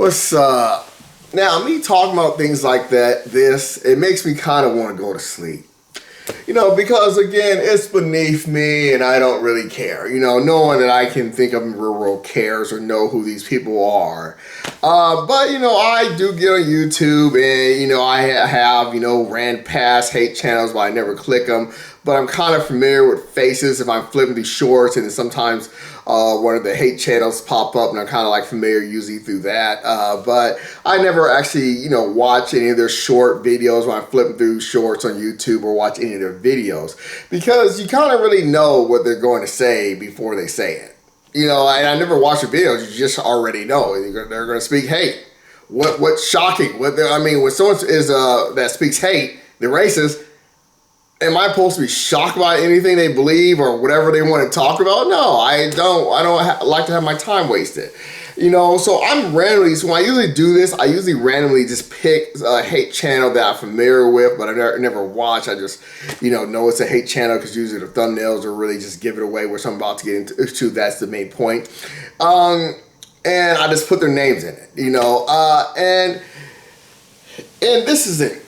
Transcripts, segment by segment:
What's up? Now, me talking about things like that, it makes me kind of want to go to sleep. Because again, it's beneath me and I don't really care. No one that I can think of in real world cares or know who these people are. But I do get on YouTube and, I have, ran past hate channels, but I never click them. But I'm kind of familiar with faces if I'm flipping through shorts, and then sometimes one of the hate channels pop up, and I'm kind of like familiar usually through that. But I never actually, watch any of their short videos when I'm flipping through shorts on YouTube or watch any of their videos, because you kind of really know what they're going to say before they say it. And I never watch the videos. You just already know they're going to speak hate. What's shocking? When someone is that speaks hate, they're racist. Am I supposed to be shocked by anything they believe or whatever they want to talk about? No, I don't. I don't like to have my time wasted. So I'm randomly, so when I usually do this, I usually randomly just pick a hate channel that I'm familiar with, but I never watch. I just, know it's a hate channel because usually the thumbnails are really just give it away what I'm about to get into. That's the main point. And I just put their names in it, and this is it.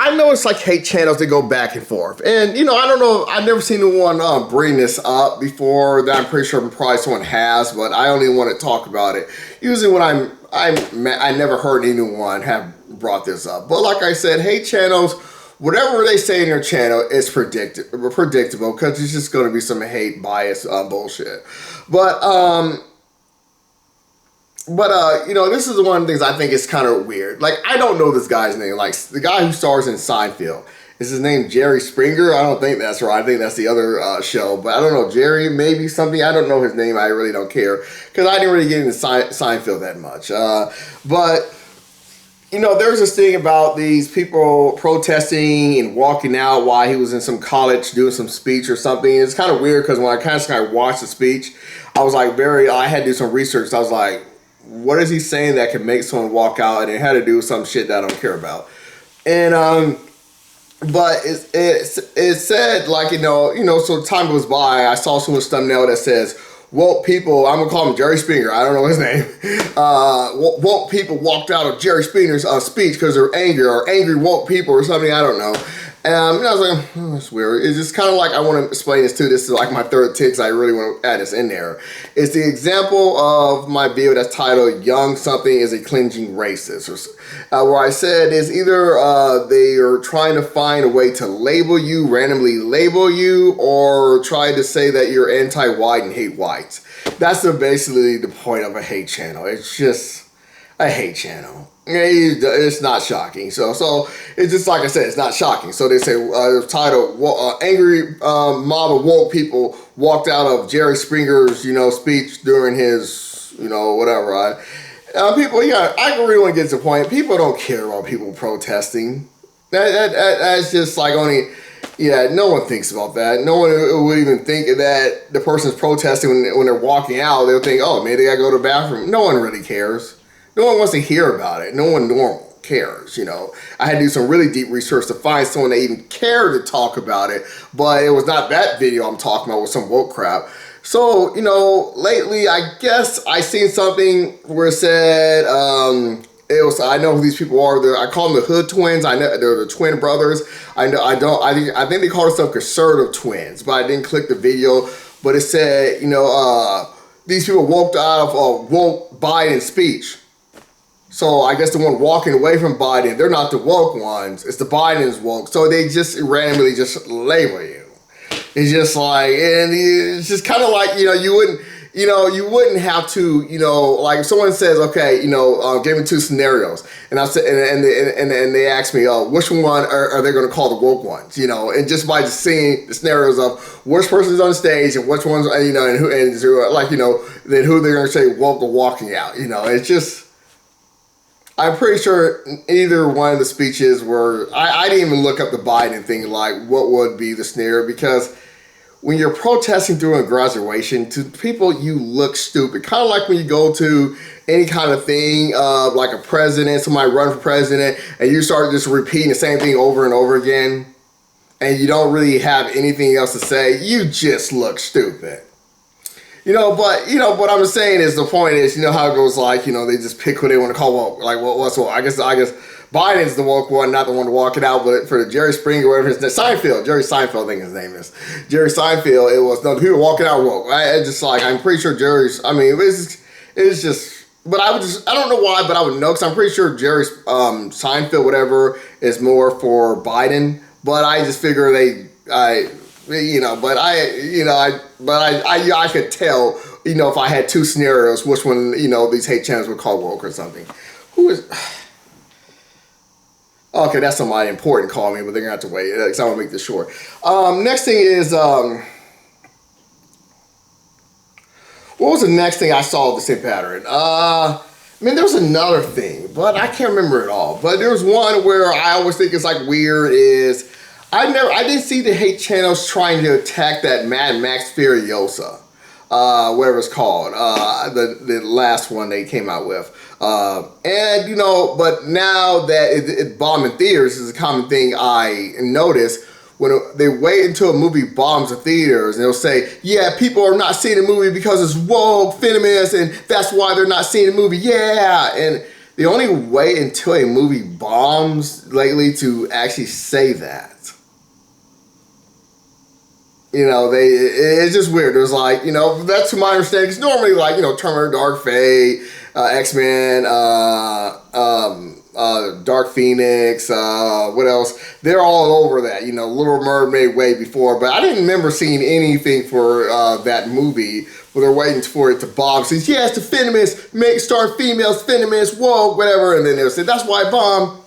I know it's like hate channels that go back and forth. And, I don't know, I've never seen anyone bring this up before. That I'm pretty sure probably someone has, but I only want to talk about it. Usually when I never heard anyone have brought this up. But like I said, hate channels, whatever they say in their channel is predictable because it's just going to be some hate bias bullshit. But this is one of the things I think is kind of weird. Like, I don't know this guy's name. Like, the guy who stars in Seinfeld. Is his name Jerry Springer? I don't think that's right. I think that's the other show. But I don't know. Jerry, maybe something. I don't know his name. I really don't care. Because I didn't really get into Seinfeld that much. But there's this thing about these people protesting and walking out while he was in some college doing some speech or something. It's kind of weird because when I kind of watched the speech, I was like I had to do some research. I was like, what is he saying that can make someone walk out? And it had to do with some shit that I don't care about. And but it said, like, so time goes by, I saw someone's thumbnail that says, woke people, I'm gonna call him Jerry Springer, I don't know his name. Woke people walked out of Jerry Springer's speech because they're angry, or angry woke people or something, I don't know. And I was like, that's weird. It's just kind of like, I want to explain this too. This is like my third tick, so I really want to add this in there. It's the example of my video that's titled Young Something is a Cringing Racist. Where I said is either they are trying to find a way to randomly label you, or try to say that you're anti-white and hate whites. That's basically the point of a hate channel. It's just a hate channel. It's not shocking. So it's just like I said, it's not shocking. So they say the title, angry mob of woke people walked out of Jerry Springer's speech during his whatever. People, I really want to get to the point. People don't care about people protesting. That's just like no one thinks about that. No one would even think that the person's protesting when they're walking out. They'll think, oh, maybe they gotta go to the bathroom. No one really cares. No one wants to hear about it. No one normal cares, I had to do some really deep research to find someone that even cared to talk about it, but it was not that video I'm talking about with some woke crap. So, lately, I guess I seen something where it said, I know who these people are. I call them the Hood Twins. I know they're the twin brothers. I think they call themselves conservative twins, but I didn't click the video. But it said, these people woke out of woke Biden's speech. So I guess the one walking away from Biden, they're not the woke ones. It's the Biden's woke. So they just randomly just label you. It's just like, and it's just kind of like, you wouldn't have to, like if someone says, okay, give me two scenarios, and I said, and they ask me, which one are they going to call the woke ones, and just by just seeing the scenarios of which person's on stage and which ones, and who, then who they're going to say woke or walking out, it's just. I'm pretty sure either one of the speeches were, I didn't even look up the Biden thing, like what would be the scenario, because when you're protesting during a graduation, to people you look stupid. Kind of like when you go to any kind of thing, like a president, somebody run for president, and you start just repeating the same thing over and over again, and you don't really have anything else to say, you just look stupid. What I'm saying is the point is, how it goes, like, they just pick who they want to call woke. Like, what's woke? I guess Biden's the woke one, not the one to walk it out, but for Jerry Springer, whatever his name, Jerry Seinfeld, I think his name is. Jerry Seinfeld, it was, no, the people walking out woke. I'm pretty sure it's just, but I don't know why, but I would know, because I'm pretty sure Jerry Seinfeld, whatever, is more for Biden, but I just figure I could tell, if I had two scenarios, which one, these hate channels would call woke or something. Who is... Okay, that's somebody important calling me, but they're going to have to wait, because I want to make this short. Next thing is, what was the next thing I saw with the same pattern? There was another thing, but I can't remember it all. But there was one where I always think it's like weird is, I didn't see the hate channels trying to attack that Mad Max Furiosa, whatever it's called, the last one they came out with. But now that it bombed in theaters is a common thing I notice. When they wait until a movie bombs the theaters, and they'll say, yeah, people are not seeing the movie because it's woke, feminist, and that's why they're not seeing the movie, yeah. And they only wait until a movie bombs lately to actually say that. It's just weird. There's like, that's to my understanding. Because normally, like, Terminator, Dark Fate, X-Men, Dark Phoenix, what else? They're all over that. Little Mermaid way before. But I didn't remember seeing anything for that movie where they're waiting for it to bomb. Says, yeah, it's the feminist, star females, feminist, woke, whatever. And then they'll say, that's why it bombed.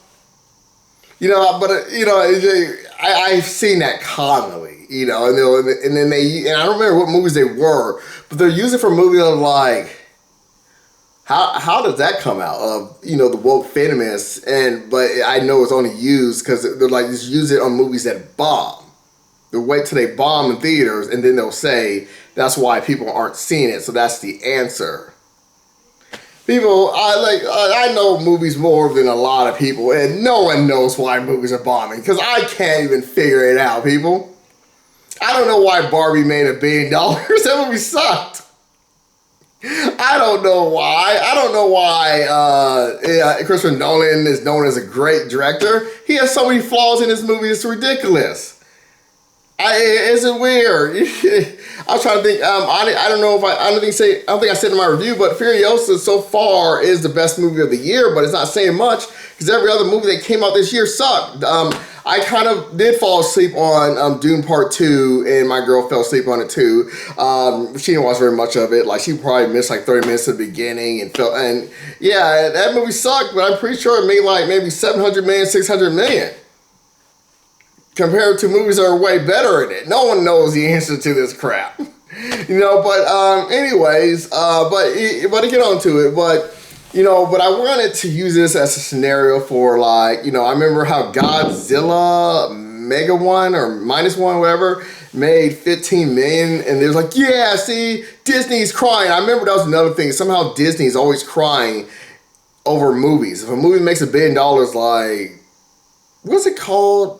I've seen that commonly. And I don't remember what movies they were, but they're using for movies of like, how does that come out of, the woke feminists? But I know it's only used because they're like, just use it on movies that bomb. They'll wait till they bomb in theaters, and then they'll say, that's why people aren't seeing it. So that's the answer. People, I know movies more than a lot of people, and no one knows why movies are bombing, because I can't even figure it out, people. I don't know why Barbie made $1 billion. That movie sucked. I don't know why. Christopher Nolan is known as a great director. He has so many flaws in his movie, it's ridiculous. Is it weird? I was trying to think. I don't know if I don't think I said in my review, but Furiosa so far is the best movie of the year, but it's not saying much because every other movie that came out this year sucked. I kind of did fall asleep on Dune Part 2, and my girl fell asleep on it too. She didn't watch very much of it. Like, she probably missed like 30 minutes at the beginning and yeah, that movie sucked, but I'm pretty sure it made like maybe 700 million, 600 million. Compared to movies that are way better in it. No one knows the answer to this crap. But anyways, but to get on to it, but I wanted to use this as a scenario for like, I remember how Godzilla Mega 1 or minus 1, whatever, made 15 million, and there's like, yeah, see, Disney's crying. I remember that was another thing. Somehow Disney's always crying over movies. If a movie makes $1 billion, like, what's it called?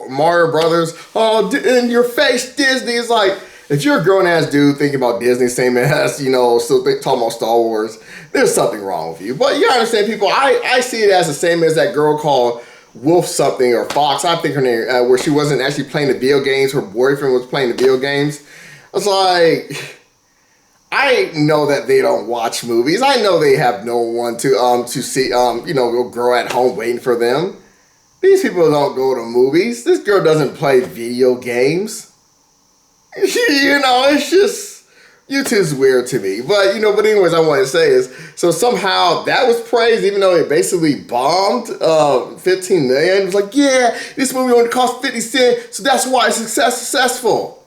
Mario Brothers. Oh, in your face, Disney. Is like, if you're a grown-ass dude thinking about Disney, same as, still talking about Star Wars, there's something wrong with you. But you understand, people, I see it as the same as that girl called Wolf something or Fox, I think her name, where she wasn't actually playing the video games. Her boyfriend was playing the video games. I was like, I know that they don't watch movies. I know they have no one to see, go grow at home waiting for them. These people don't go to movies. This girl doesn't play video games. It's just, YouTube's weird to me. But anyways, I want to say is, so somehow that was praised, even though it basically bombed 15 million. It was like, yeah, this movie only cost 50 cents, so that's why it's successful.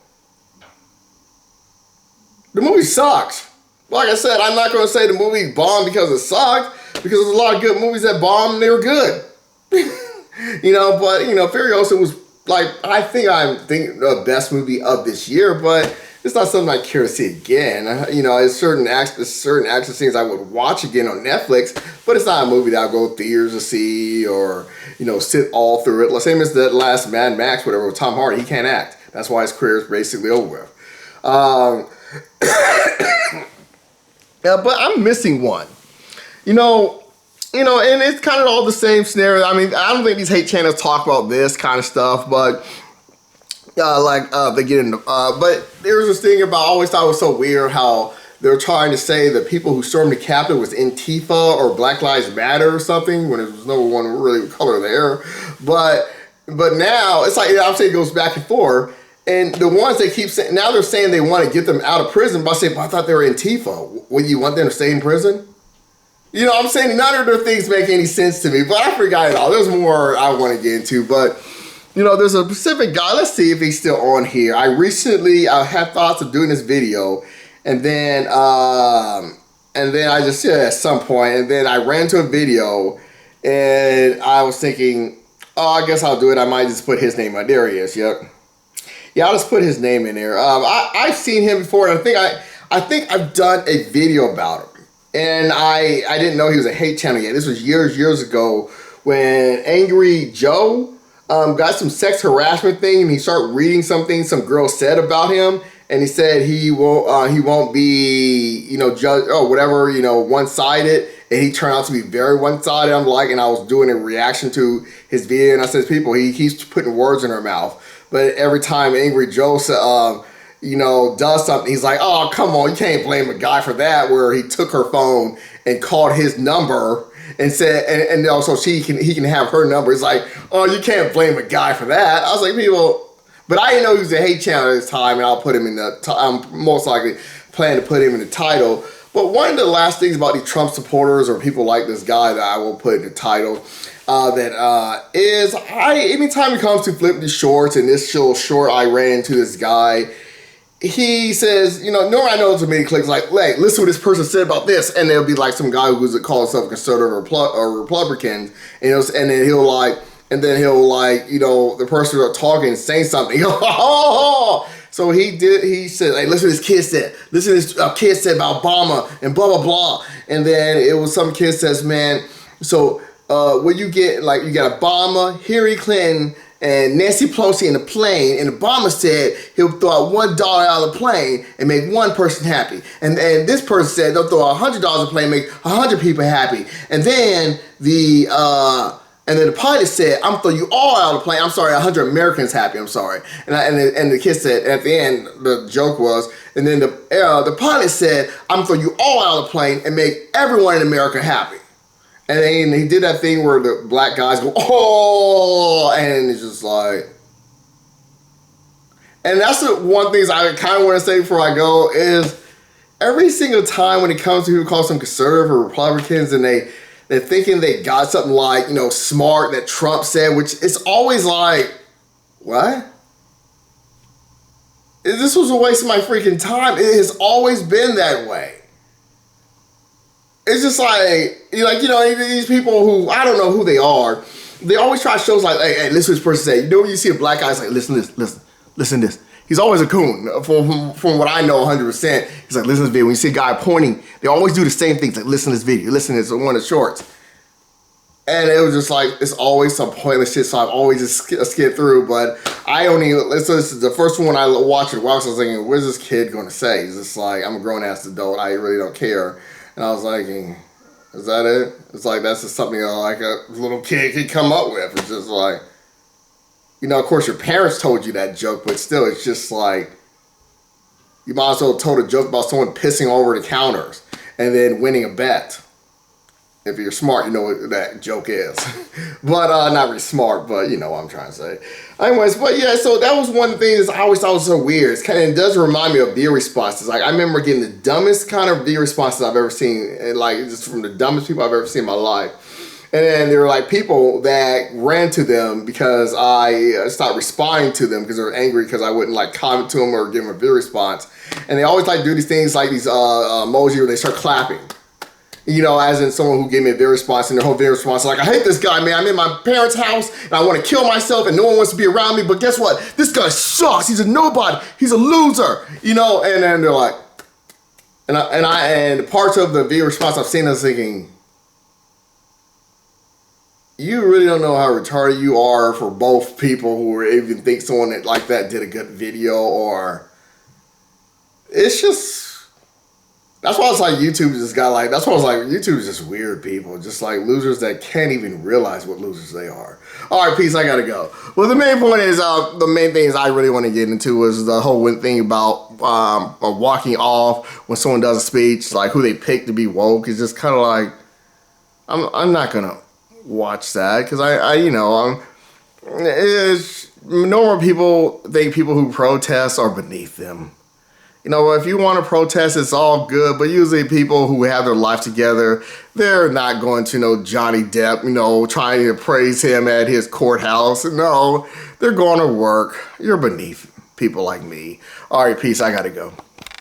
The movie sucks. Like I said, I'm not going to say the movie bombed because it sucked, because there's a lot of good movies that bombed and they were good. But Furiosa was like, I think the best movie of this year, but it's not something I care to see again. It's certain action scenes I would watch again on Netflix, but it's not a movie that I'll go theaters to see or, sit all through it. Same as that last Mad Max, whatever, with Tom Hardy. He can't act. That's why his career is basically over with. But I'm missing one. You know, and it's kind of all the same scenario. I mean, I don't think these hate channels talk about this kind of stuff, but they get into. But there's this thing about, I always thought it was so weird how they're trying to say that people who stormed the Capitol was Antifa or Black Lives Matter or something, when there was no one really with color there. But now it's like, I'm saying it goes back and forth. And the ones they keep saying, now they're saying they want to get them out of prison, but I say, but I thought they were Antifa. Would you want them to stay in prison? You know, I'm saying none of their things make any sense to me, but I forgot it all. There's more I want to get into, but there's a specific guy. Let's see if he's still on here. I had thoughts of doing this video, and then I just said at some point, and then I ran to a video, and I was thinking, oh, I guess I'll do it. I might just put his name on. There he is. Yep. Yeah, I'll just put his name in there. I've seen him before, and I think I've done a video about him. And I didn't know he was a hate channel yet. This was years ago when Angry Joe got some sex harassment thing, and he started reading something some girl said about him, and he said he won't be judged or whatever, one-sided, and he turned out to be very one-sided. And I was doing a reaction to his video, and I said, people, he keeps putting words in her mouth. But every time Angry Joe does something, he's like, oh, come on, you can't blame a guy for that, where he took her phone and called his number and said, and also he can have her number. It's like, oh, you can't blame a guy for that. I was like, people, but I didn't know he was a hate channel at this time, and I'll put him in I'm most likely planning to put him in the title. But one of the last things about these Trump supporters or people like this guy that I will put in the title, anytime it comes to flipping the shorts, and this short I ran into this guy, he says, normally I know it's a many clicks, like, hey, listen what this person said about this, and there'll be like some guy who's call himself a conservative or Republican, and then he'll the person who's talking saying something, so he said, hey, listen what this kid said, listen what this kid said about Obama, and blah, blah, blah, and then it was some kid says, man, so when you get, like, you got Obama, Hillary Clinton, and Nancy Pelosi in the plane, and Obama said he'll throw out $1 out of the plane and make one person happy. And this person said they'll throw $100 in the plane and make 100 people happy. And then the pilot said, I'm gonna throw you all out of the plane. I'm sorry, 100 Americans happy. I'm sorry. And the kid said at the end, the joke was, and then the pilot said, I'm gonna throw you all out of the plane and make everyone in America happy. And then he did that thing where the black guys go, oh, and it's just like, and that's the one thing I kind of want to say before I go is, every single time when it comes to who calls them conservative or Republicans, and they're thinking they got something like, smart that Trump said, which it's always like, what? This was a waste of my freaking time. It has always been that way. It's just like these people who, I don't know who they are, they always try shows like, hey, listen to this person say. When you see a black guy, it's like, listen to this. He's always a coon, from what I know 100%. He's like, listen to this video. When you see a guy pointing, they always do the same things, like, listen to this video, listen to this, one of the shorts. And it was just like, it's always some pointless shit, so I've always just skip through. But so this is the first one I watched it, I was thinking, where's this kid going to say? He's just like, I'm a grown-ass adult, I really don't care. And I was like, is that it? It's like, that's just something like a little kid could come up with. It's just like, of course your parents told you that joke, but still, it's just like, you might as well told a joke about someone pissing over the counters and then winning a bet. If you're smart, you know what that joke is. But, not really smart, but you know what I'm trying to say. Anyways, but yeah, so that was one thing that I always thought was so weird. It does remind me of video responses. Like, I remember getting the dumbest kind of video responses I've ever seen, and like, just from the dumbest people I've ever seen in my life. And then there were like people that ran to them because I stopped responding to them because they were angry because I wouldn't like comment to them or give them a video response. And they always like do these things like these emoji where they start clapping. As in someone who gave me a video response, and their whole video response, like, I hate this guy, man. I'm in my parents' house, and I want to kill myself, and no one wants to be around me, but guess what? This guy sucks. He's a nobody. He's a loser. And then they're like, and parts of the video response I've seen, I was thinking, you really don't know how retarded you are for both people who even think someone like that did a good video, or it's just. That's why it's like YouTube just got like. That's why it's like YouTube is just weird people, just like losers that can't even realize what losers they are. All right, peace. I gotta go. Well, the main point is the main things I really want to get into is the whole thing about walking off when someone does a speech, like who they pick to be woke. Is just kind of like I'm not gonna watch that because normal people think people who protest are beneath them. You know, if you want to protest, it's all good, but usually people who have their life together, they're not going to Johnny Depp, trying to praise him at his courthouse. No, they're going to work. You're beneath people like me. All right, peace. I gotta go.